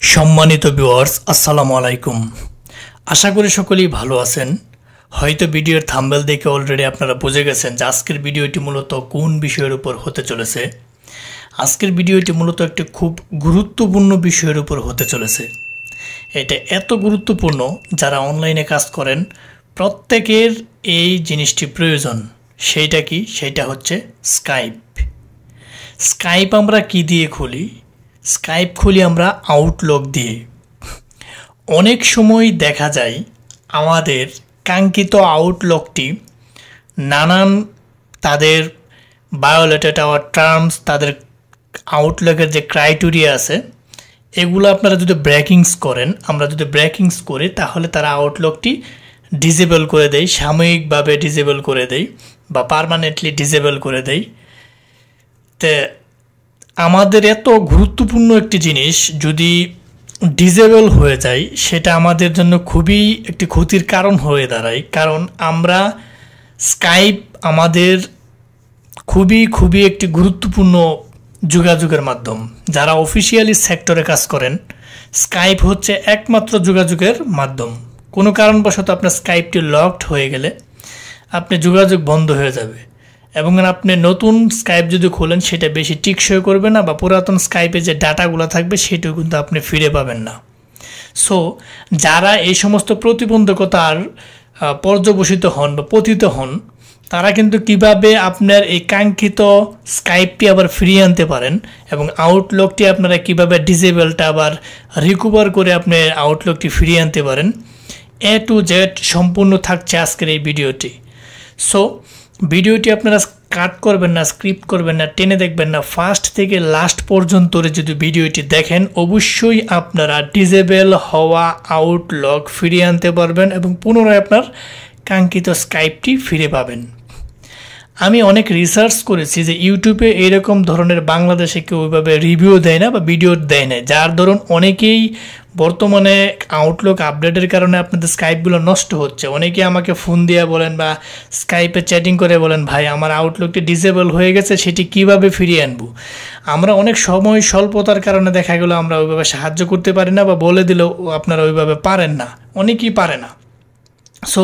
সম্মানিত ভিউয়ার্স আসসালামু আলাইকুম। আশা করি সকলেই ভালো আছেন। হয়তো ভিডিওর থাম্বনেল দেখে অলরেডি আপনারা বুঝে গেছেন যে আজকের ভিডিওটি মূলত কোন বিষয়ের উপর হতে চলেছে। আজকের ভিডিওটি মূলত একটি খুব গুরুত্বপূর্ণ বিষয়ের উপর হতে চলেছে। এটা এত গুরুত্বপূর্ণ যারা অনলাইনে কাজ করেন প্রত্যেকের এই জিনিসটি প্রয়োজন। সেইটা কি? সেইটা হচ্ছে স্কাইপ। স্কাইপ আমরা কি দিয়ে খুলি? স্কাইপ খুলি আমরা আউটলুক দিয়ে। অনেক সময় দেখা যায় আমাদের কাঙ্ক্ষিত আউটলুকটি নানান তাদের ভায়োলেটেড আওয়ার টার্মস, তাদের আউটলুকের যে ক্রাইটেরিয়া আছে এগুলো আপনারা যদি আমরা যদি ব্রেকিংস করি তাহলে তারা আউটলুকটি ডিসেবল করে দেয়, সাময়িকভাবে ডিসেবল করে দেয় বা পার্মানেন্টলি ডিসেবল করে দেয়। তে আমাদের এত গুরুত্বপূর্ণ একটি জিনিস যদি ডিসেবল হয়ে যায় সেটা আমাদের জন্য খুবই একটি ক্ষতির কারণ হয়ে দাঁড়ায়। কারণ আমরা স্কাইপ আমাদের খুবই একটি গুরুত্বপূর্ণ যোগাযোগের মাধ্যম। যারা অফিসিয়ালি সেক্টরে কাজ করেন স্কাইপ হচ্ছে একমাত্র যোগাযোগের মাধ্যম। কোনো কারণবশত আপনার স্কাইপটি লকড হয়ে গেলে আপনি যোগাযোগ বন্ধ হয়ে যাবে এবং আপনি নতুন স্কাইপ যদি খোলেন সেটা বেশি টিকসই করবে না বা পুরাতন স্কাইপে যে ডাটাগুলো থাকবে সেটাও কিন্তু আপনি ফিরে পাবেন না। সো যারা এই সমস্ত প্রতিবন্ধকতার পর্যবসিত হন বা পতিত হন তারা কিন্তু কিভাবে আপনার এই কাঙ্ক্ষিত স্কাইপটি আবার ফিরিয়ে আনতে পারেন এবং আউটলুকটি আপনারা কিভাবে ডিসেবলটা আবার রিকভার করে আপনি আউটলুকটি ফিরিয়ে আনতে পারেন, A to Z সম্পূর্ণ থাকছে আজকের এই ভিডিওটি। সো ভিডিওটি আপনারা কাট করবেন না, স্ক্রিপ্ট করবেন না, টেনে দেখবেন না, ফার্স্ট থেকে লাস্ট পর্যন্ত যদি ভিডিওটি দেখেন অবশ্যই আপনারা ডিসেবল হওয়া আউটলুক ফিরিয়ে আনতে পারবেন এবং পুনরায় আপনার কাঙ্ক্ষিত স্কাইপটি ফিরে পাবেন। আমি অনেক রিসার্চ করেছি যে ইউটিউবে এইরকম ধরনের বাংলাদেশে কেউ ওইভাবে রিভিউ দেয় না বা ভিডিও দেয় না, যার ধরুন অনেকেই বর্তমানে আউটলুক আপডেটের কারণে আপনাদের স্কাইপগুলো নষ্ট হচ্ছে। অনেকেই আমাকে ফোন দিয়ে বলেন বা স্কাইপে চ্যাটিং করে বলেন ভাই আমার আউটলুকটি ডিসেবল হয়ে গেছে, সেটি কিভাবে ফিরিয়ে আনবো। আমরা অনেক সময় স্বল্পতার কারণে দেখা গেলো আমরা ওইভাবে সাহায্য করতে পারি না বা বলে দিলেও আপনারা ওইভাবে পারেন না, অনেকেই পারে না। সো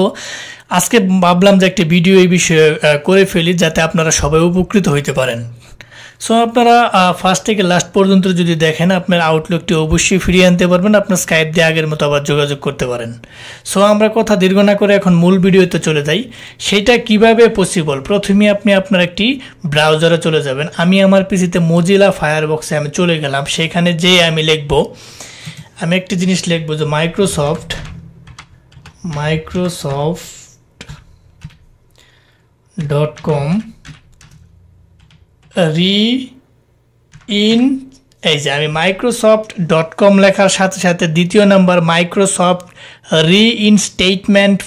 আজকে ভাবলাম যে একটি ভিডিও এই বিষয়ে করে ফেলি যাতে আপনারা সবাই উপকৃত হইতে পারেন। সো আপনারা ফার্স্ট থেকে লাস্ট পর্যন্ত যদি দেখেন আপনার আউটলুকটি অবশ্যই ফিরিয়ে আনতে পারবেন, আপনার স্কাইপ দিয়ে আগের মতো আবার যোগাযোগ করতে পারেন। সো আমরা কথা দীর্ঘ না করে এখন মূল ভিডিওতে চলে যাই। সেটা কিভাবে পসিবল? প্রথমে আপনি আপনার একটি ব্রাউজারে চলে যাবেন। আমি আমার পিসিতে মোজিলা ফায়ারবক্সে আমি চলে গেলাম। সেখানে যে আমি একটি জিনিস লিখবো যে microsoft.com এই যে আমি microsoft.com লেখার সাথে সাথে দ্বিতীয় নাম্বার মাইক্রোসফট রিইনস্টেটমেন্ট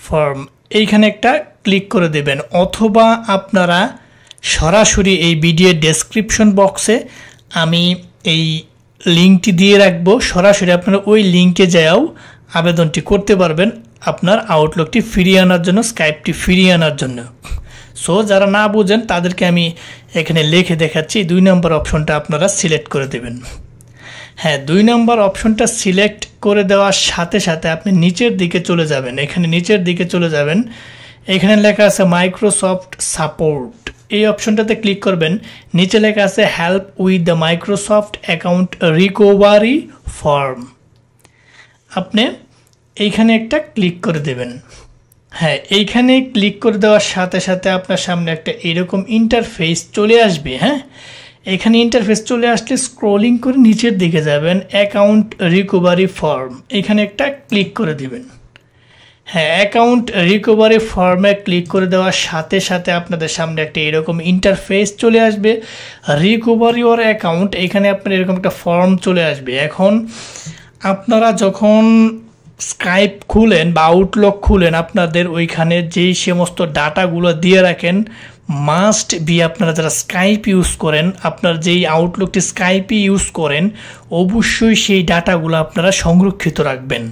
ফর্ম এইখানে একটা ক্লিক করে দেবেন, অথবা আপনারা সরাসরি এই ভিডিও ডেসক্রিপশন বক্সে আমি এই লিঙ্কটি দিয়ে রাখবো, সরাসরি আপনারা ওই লিঙ্কে যাও আবেদনটি করতে পারবেন আপনার আউটলুকটি ফিরিয়ে আনার জন্য, স্কাইপটি ফিরিয়ে আনার জন্য। সো যারা না বুঝেন তাদেরকে আমি এখানে লিখে দেখাচ্ছি। 2 নম্বর অপশনটা আপনারা সিলেক্ট করে দেবেন। হ্যাঁ, 2 নম্বর অপশনটা সিলেক্ট করে দেওয়ার সাথে সাথে আপনি নিচের দিকে চলে যাবেন। এখানে নিচের দিকে চলে যাবেন, এখানে লেখা আছে মাইক্রোসফট সাপোর্ট, এই অপশনটাতে ক্লিক করবেন। নিচে লেখা আছে help with the Microsoft account recovery form, আপনি এইখানে একটা ক্লিক করে দেবেন। হ্যাঁ, এইখানে ক্লিক করে দেওয়ার সাথে সাথে আপনার সামনে একটা এরকম ইন্টারফেস চলে আসবে। হ্যাঁ, এখানে ইন্টারফেস চলে আসলে স্ক্রলিং করে নিচের দিকে যাবেন, অ্যাকাউন্ট রিকভারি ফর্ম, এখানে একটা ক্লিক করে দিবেন। হ্যাঁ, অ্যাকাউন্ট রিকভারি ফর্মে ক্লিক করে দেওয়ার সাথে সাথে আপনাদের সামনে একটা এরকম ইন্টারফেস চলে আসবে, রিকভারি ওর অ্যাকাউন্ট, এখানে আপনার এরকম একটা ফর্ম চলে আসবে। এখন আপনারা যখন স্কাইপ খুলেন বা আউটলুক খুলেন আপনাদের ওইখানে যেই সমস্ত ডাটাগুলো দিয়ে রাখেন মাস্ট বি, আপনারা যারা স্কাইপ ইউজ করেন, আপনার যেই আউটলুকটি স্কাইপে ইউজ করেন অবশ্যই সেই ডাটাগুলো আপনারা সংরক্ষিত রাখবেন।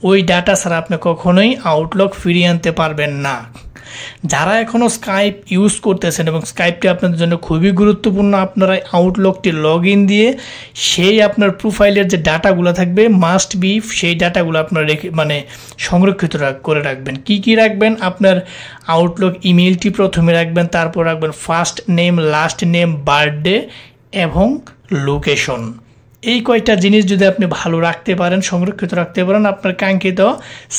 ওই ডাটা ছাড়া আপনি কখনোই আউটলুক ফিরিয়ে আনতে পারবেন না। যারা এখনও স্কাইপ ইউজ করতেছেন এবং স্কাইপটি আপনাদের জন্য খুবই গুরুত্বপূর্ণ, আপনারা আউটলুকটি লগ ইন দিয়ে সেই আপনার প্রোফাইলের যে ডাটাগুলো থাকবে মাস্ট বি সেই ডাটাগুলো আপনারা সংরক্ষিত করে রাখবেন। কি কি রাখবেন? আপনার আউটলুক ইমেলটি প্রথমে রাখবেন, তারপর রাখবেন first name, last name, birthday এবং লোকেশন। এই কয়টা জিনিস যদি আপনি ভালো রাখতে পারেন, সংরক্ষিত রাখতে পারেন, আপনার কাঙ্ক্ষিত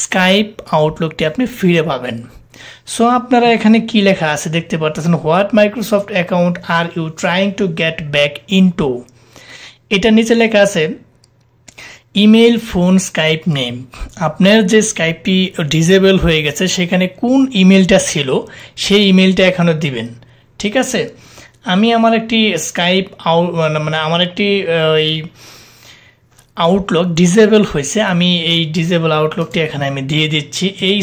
স্কাইপ আউটলুকটি আপনি ফিরে পাবেন। সো আপনারা এখানে কি লেখা আছে দেখতে পারতেছেন, what Microsoft account are you trying to get back into. এটা নিচে লেখা আছে ইমেল, ফোন, স্কাইপ নেম। আপনার যে স্কাইপটি ডিসেবল হয়ে গেছে সেখানে কোন ইমেলটা ছিল সেই ইমেলটা এখানে দিবেন। ঠিক আছে, আমি আমার একটি স্কাইপ আমার একটি এই আউটলুক ডিসেবল হয়েছে, আমি এই ডিসেবল আউটলুকটি এখানে আমি দিয়ে দিচ্ছি। এই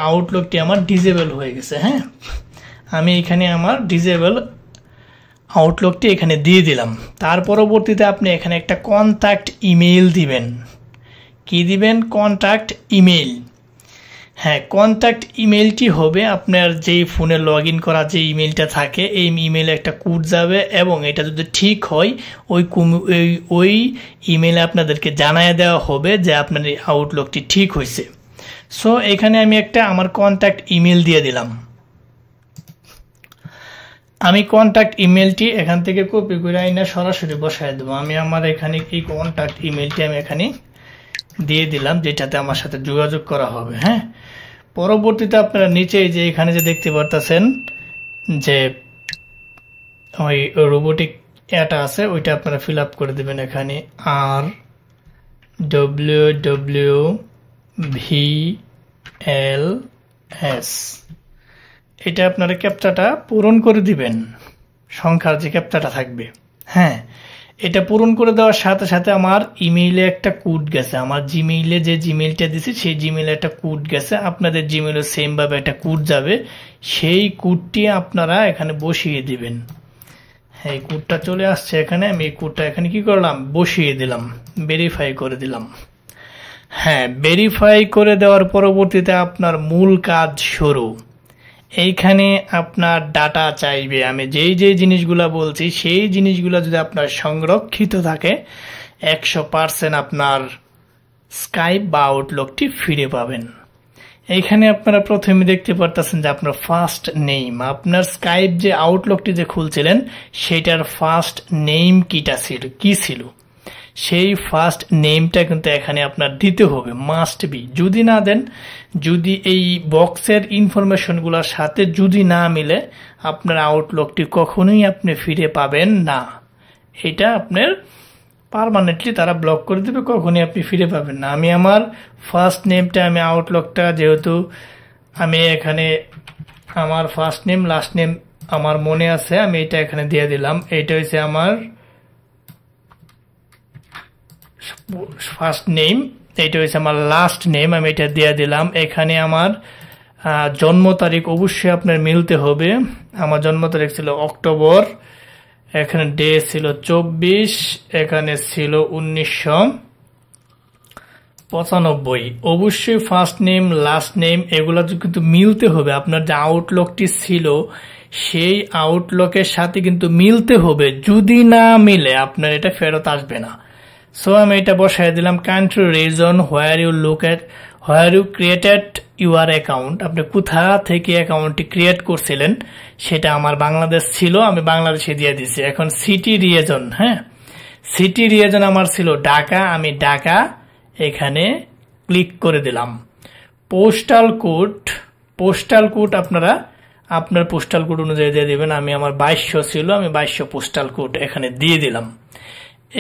আউটলুকটি আমার ডিসেবল হয়ে গেছে। হ্যাঁ, আমি এখানে আমার ডিসেবল আউটলুকটি এখানে দিয়ে দিলাম। তার পরবর্তীতে আপনি এখানে একটা কন্ট্যাক্ট ইমেল দিবেন। কি দিবেন? Contact email. হ্যাঁ, কন্ট্যাক্ট ইমেলটি হবে আপনার যেই ফোনে লগ ইন করা যে ইমেলটা থাকে, এই ইমেলে একটা কোড যাবে এবং এটা যদি ঠিক হয় ওই ইমেলে আপনাদেরকে জানায় দেওয়া হবে যে আপনার এই আউটলুকটি ঠিক হয়েছে। সো এখানে আমি একটা আমার কন্ট্যাক্ট ইমেল দিয়ে দিলাম। আমি কন্ট্যাক্ট ইমেলটি এখান থেকে কপি করে আইনা সরাসরি বসায় দেবো। আমি আমার এখানে এই কন্ট্যাক্ট ইমেলটি আমি এখানে দিয়ে দিলাম, যেটাতে আমার সাথে যোগাযোগ করা হবে। হ্যাঁ, পরবর্তীতে আপনারা নিচে যে এখানে যে দেখতে পারতেছেন যে ওই রোবোটিক এটা আছে, ওইটা আপনারা ফিল আপ করে দেবেন। এখানে RWWVLS এটা আপনারা ক্যাপচাটা পূরণ করে দিবেন, সংখ্যার যে ক্যাপচাটা থাকবে। হ্যাঁ, এটা পূরণ করে দেওয়ার সাথে সাথে আমার ইমেইলে একটা কোড গেছে। আমার জিমেইলে যে জিমেইলটা দিছি সেই জিমেইলে একটা কোড গেছে, আপনাদের জিমেইলে সেম ভাবে একটা কোড যাবে। সেই কোডটি আপনারা এখানে বসিয়ে দিবেন। হ্যাঁ, এই কোডটা চলে আসছে এখানে। আমি এই কোডটা এখানে কি করলাম? বসিয়ে দিলাম, ভেরিফাই করে দিলাম। হ্যাঁ, ভেরিফাই করে দেওয়ার পরবর্তীতে আপনার মূল কাজ শুরু। এইখানে আপনার ডাটা চাইবে। আমি যেই জিনিসগুলা বলছি সেই জিনিসগুলো যদি আপনার সংরক্ষিত থাকে 100% আপনার স্কাইপ বা আউটলুকটি ফিরে পাবেন। এইখানে আপনারা প্রথমে দেখতে পারতেছেন যে আপনার ফার্স্ট নেম, আপনার স্কাইপ যে আউটলুকটি যে খুলছিলেন সেটার ফার্স্ট নেম কি ছিল সেই ফার্স্ট নেমটা কিন্তু এখানে আপনার দিতে হবে, মাস্ট বি। যদি না দেন, যদি এই বক্সের ইনফরমেশনগুলোর সাথে যদি না মিলে, আপনার আউটলুকটি কখনোই আপনি ফিরে পাবেন না। এটা আপনার পার্মানেন্টলি তারা ব্লক করে দেবে, কখনোই আপনি ফিরে পাবেন না। আমি আমার ফার্স্ট নেমটা, আমি আউটলুকটা যেহেতু আমি এখানে আমার ফার্স্ট নেম লাস্ট নেম আমার মনে আছে, আমি এটা এখানে দিয়ে দিলাম। এটা হচ্ছে আমার ফার্স্ট নেম, এটা হচ্ছে আমার লাস্ট নেম, আমি এটা দিয়ে দিলাম। এখানে আমার জন্ম তারিখ অবশ্যই আপনার মিলতে হবে। আমার জন্ম তারিখ ছিল অক্টোবর, এখানে ডে ছিল 24, এখানে ছিল 1995। অবশ্যই ফার্স্ট নেম লাস্ট নেম এগুলো কিন্তু মিলতে হবে। আপনার যে আউটলুকটি ছিল সেই আউটলুকের সাথে কিন্তু মিলতে হবে। যদি না মিলে আপনার এটা ফেরত আসবে না। সো আমি এটা বসাই দিলাম। Country, reason, where you created your account, আপনি কোথা থেকে অ্যাকাউন্টটি ক্রিয়েট করছিলেন সেটা আমার বাংলাদেশ ছিল, আমি বাংলাদেশে দিয়ে দিছি। এখন সিটি রিজন, হ্যাঁ সিটি রিজন আমার ছিল ঢাকা, আমি ঢাকা এখানে ক্লিক করে দিলাম। পোস্টাল কোড আপনারা আপনার পোস্টাল কোড অনুযায়ী দিয়ে দেবেন। আমি আমার 2200 ছিল, আমি 2200 পোস্টাল কোড এখানে দিয়ে দিলাম।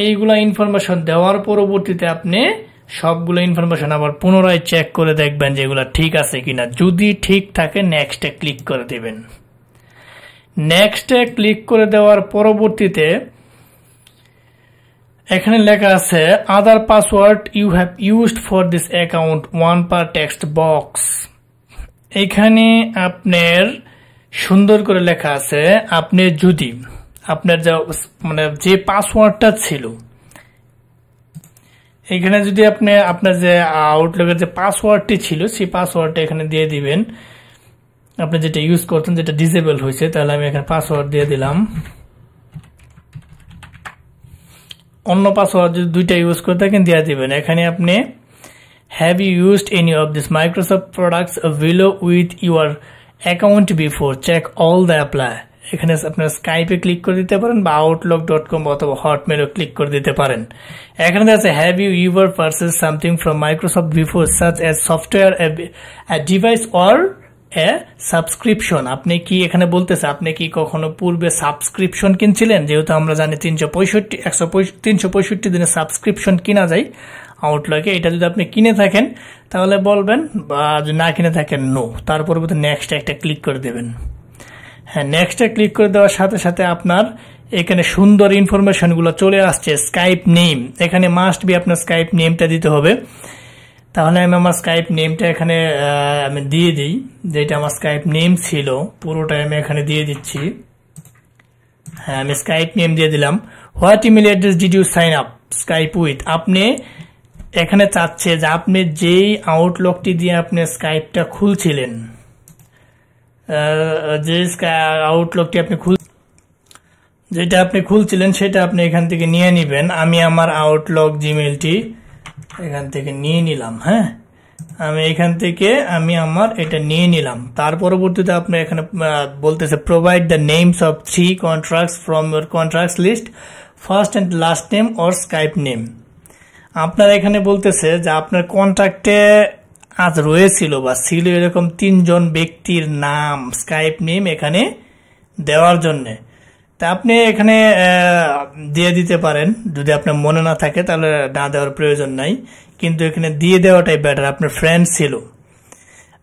এইগুলা ইনফরমেশন দেওয়ার পরবর্তীতে আপনি সবগুলো ইনফরমেশন আবার পুনরায় চেক করে দেখবেন যে এগুলা ঠিক আছে কিনা। যদি ঠিক থাকে নেক্সটে ক্লিক করে দেবেন। নেক্সটে ক্লিক করে দেওয়ার পরবর্তীতে এখানে লেখা আছে other password you have used for this account 1 per text box. এখানে আপনার সুন্দর করে লেখা আছে, আপনি যদি আপনার যে পাসওয়ার্ডটা ছিল এখানে যদি আপনার যে আউটলুকের যে পাসওয়ার্ডটি ছিল সেই পাসওয়ার্ডটা এখানে দিয়ে দিবেন। আপনি যেটা ইউজ করতেন যেটা ডিসেবল হয়েছে, তাহলে আমি এখানে পাসওয়ার্ড দিয়ে দিলাম। অন্য পাসওয়ার্ড যদি দুইটা ইউজ করে থাকেন দিয়ে দিবেন। এখানে আপনি have you used any of this Microsoft products below with your account before check all the apply. এখানে আপনার স্কাইপে ক্লিক করে দিতে পারেন বা outlook.com অথবা হটমেলও ক্লিক করে দিতে পারেন। এখানে আছে have you ever purchase something from Microsoft before such as software a device or a subscription. আপনি কি এখানে বলতেছে আপনি কি কখনো পূর্বে সাবস্ক্রিপশন কিনছিলেন? যেহেতু আমরা জানি 365 দিনের সাবস্ক্রিপশন কিনা যায় আউটলুকে। এটা যদি আপনি কিনে থাকেন তাহলে বলবেন, বা যদি না কিনে থাকেন নো। তার পরবর্তী নেক্সট একটা ক্লিক করে দেবেন। হ্যাঁ, নেক্সটে ক্লিক করে দেওয়ার সাথে সাথে আপনার এখানে সুন্দর ইনফরমেশনগুলো চলে আসছে। স্কাইপ নেম, এখানে মাস্ট বি আপনার স্কাইপ নেমটা দিতে হবে। তাহলে আমি আমার স্কাইপ নেমটা এখানে আমি দিয়ে দিই, যেটা আমার স্কাইপ নেম ছিল পুরোটাই আমি এখানে দিয়ে দিচ্ছি। হ্যাঁ, আমি স্কাইপ নেম দিয়ে দিলাম। What email address did you sign up Skype with? আপনি এখানে চাচ্ছে যে আপনি যেই আউটলুকটি দিয়ে আপনি স্কাইপটা খুলছিলেন, যে আউটলুকটি আপনি যেটা আপনি খুলছিলেন সেটা আপনি এখান থেকে নিয়ে নিবেন। আমি আমার আউটলুক জিমেলটি এখান থেকে নিয়ে নিলাম। হ্যাঁ, আমি এখান থেকে আমি আমার এটা নিয়ে নিলাম। তার পরবর্তীতে আপনি এখানে বলতেছে provide the names of 3 contracts from your contracts list, first and last name or Skype name. আপনার এখানে বলতেছে যে আপনার কন্ট্রাক্টে আজ রয়েছিল বা ছিল এরকম 3 জন ব্যক্তির নাম, স্কাইপ নেম এখানে দেওয়ার জন্যে। তা আপনি এখানে দিয়ে দিতে পারেন, যদি আপনার মনে না থাকে তাহলে না দেওয়ার প্রয়োজন নাই, কিন্তু এখানে দিয়ে দেওয়াটাই বেটার। আপনার ফ্রেন্ড ছিল,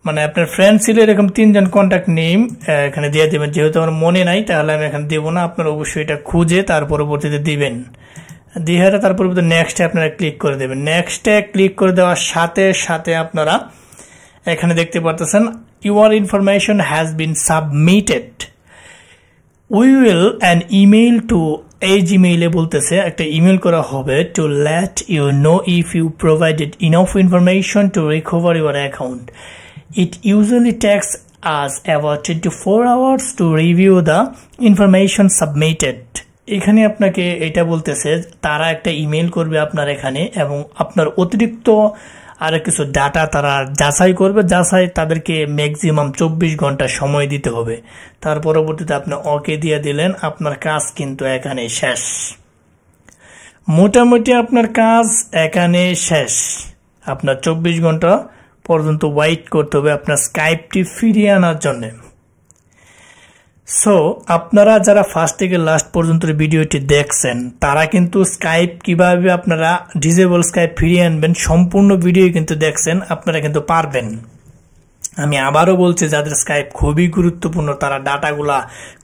মানে আপনার ফ্রেন্ড ছিল এরকম 3 জন কন্ট্যাক্ট নেম এখানে দিয়ে দেবেন। যেহেতু আমার মনে নাই তাহলে আমি এখানে দেবো না, আপনার অবশ্যই এটা খুঁজে তার পরবর্তীতে দিবেন। দিয়ে তার পরবর্তীতে নেক্সটে আপনারা ক্লিক করে দেবেন। নেক্সটে ক্লিক করে দেওয়ার সাথে সাথে আপনারা এখানে দেখতে পারতেছেন your information has been submitted, we will an email to, এই জিমেইলে বলতেছে একটা ইমেল করা হবে to let you know if you provided info information to recover your account. It usually takes us about 24 hours to review the information submitted. এখানে আপনাকে এটা বলতেছে তারা একটা ইমেল করবে আপনার এখানে, এবং আপনার অতিরিক্ত আর কিছু ডাটা তারা যাচাই করবে। যাচাই তাদেরকে ম্যাক্সিমাম 24 ঘন্টা সময় দিতে হবে। তার পরবর্তীতে আপনি ওকে দিয়ে দিলেন, আপনার কাজ কিন্তু এখানে শেষ। মোটামুটি আপনার কাজ এখানে শেষ। আপনার 24 ঘন্টা পর্যন্ত ওয়েট করতে হবে আপনার স্কাইপটি ফিরিয়ে আনার জন্য। সো আপনারা যারা ফার্স্ট থেকে লাস্ট পর্যন্ত ভিডিওটি দেখছেন তারা কিন্তু স্কাইপ কিভাবে আপনারা ডিসেবল স্কাইপ ফিরিয়ে আনবেন সম্পূর্ণ ভিডিও কিন্তু দেখছেন, আপনারা কিন্তু পারবেন। আমি আবারও বলছি, যাদের স্কাইপ খুবই গুরুত্বপূর্ণ তারা ডাটাগুলা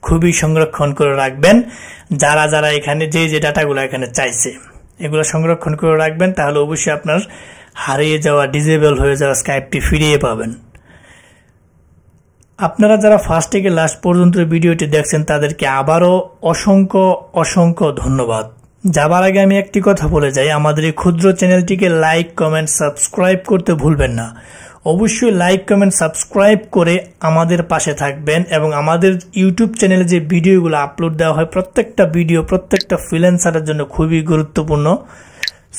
খুবই সংরক্ষণ করে রাখবেন। যারা যারা এখানে যে ডাটাগুলো এখানে চাইছে এগুলো সংরক্ষণ করে রাখবেন, তাহলে অবশ্যই আপনার হারিয়ে যাওয়া ডিসেবল হয়ে যাওয়া স্কাইপটি ফিরিয়ে পাবেন। আপনারা যারা ফার্স্ট থেকে লাস্ট পর্যন্ত ভিডিওটি দেখছেন তাদেরকে আবারও অসংখ্য ধন্যবাদ। যাবার আগে আমি একটি কথা বলে যাই, আমাদের এই ক্ষুদ্র চ্যানেলটিকে লাইক, কমেন্ট, সাবস্ক্রাইব করতে ভুলবেন না। অবশ্যই লাইক, কমেন্ট, সাবস্ক্রাইব করে আমাদের পাশে থাকবেন, এবং আমাদের ইউটিউব চ্যানেলে যে ভিডিওগুলো আপলোড দেওয়া হয় প্রত্যেকটা ভিডিও প্রত্যেকটা ফ্রিল্যান্সারের জন্য খুবই গুরুত্বপূর্ণ।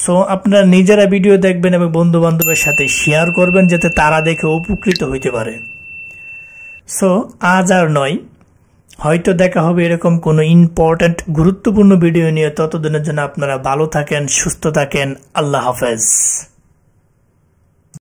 সো আপনারা নিজেরা ভিডিও দেখবেন এবং বন্ধু বান্ধবের সাথে শেয়ার করবেন যাতে তারা দেখে উপকৃত হইতে পারে। সো আজ আর নয়, হয়তো দেখা হবে এরকম কোনো ইম্পর্ট্যান্ট গুরুত্বপূর্ণ ভিডিও নিয়ে। ততদিনের জন্য আপনারা ভালো থাকেন, সুস্থ থাকেন। আল্লাহ হাফেজ।